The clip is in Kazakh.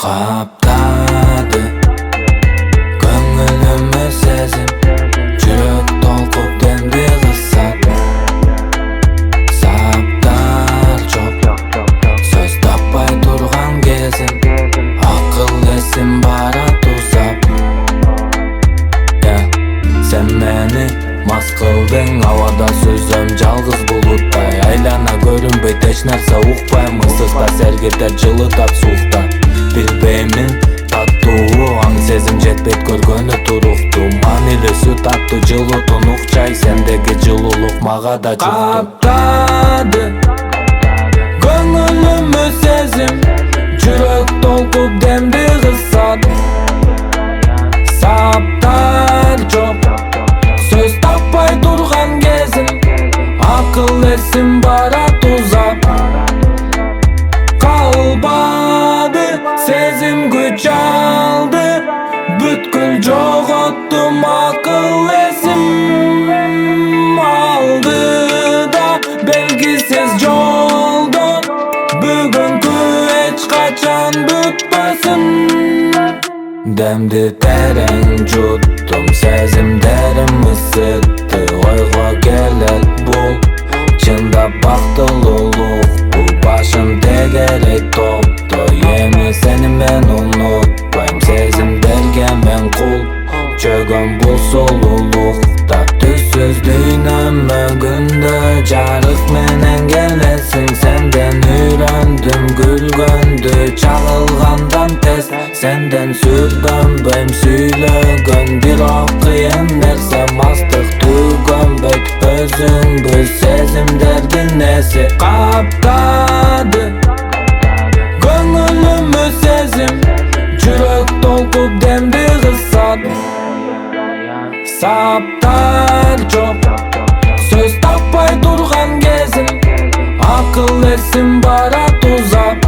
Kaptadı Көңіліме сезім Жүрек толқып демді қысат Саптар жоқ Сөз таппай тұрған кезім Ақыл есім барат ұзап Сен мені мас қылдың Ауада сөзім жалғыз бұлыттай Айлана көрінбейт еш нәрсе ұқпаймын Ыстықта сергетер жылытат суықта Білбеймін таттуу аң сезім жетпейт көргөнү турукту Манилүүсү таттуу жылуу тунук чай Сендеги жылуулук мага да жукту Каптады көңүлүмө сезим Жүрөк толкуп демди кысат Саптар жок сөз таппай турган кезим Акыл эсим барат узап Калбады сезим күч алды Бүткүл жоготтум акыл эсим Алдыда белгисиз жолдон Бүгүнкү эч качан бүтпөсүн Демди терең жуттум сезимдерим ысытты Ойго келет бул чындап бактылуулук Башым тегерей топто Эми сени мен унутпайм Сезимдерге мен кул Чөгөн бул сулуулукта Түссүз дүйнөмө күндө Жарык менен келесиң Сенден үйрөндүм күлгөндү Чагылгандан тез Сенден сүргөнбөйм сүйлөгөн Бирок кыйын нерсе мастык түгөнбөйт Өзүңбү сезимдердин эси Каптады көңүлүмө сезим Жүрөк толкуп демди кысат Саптар жок сөз таппай турган кезим Акыл эсим барат узап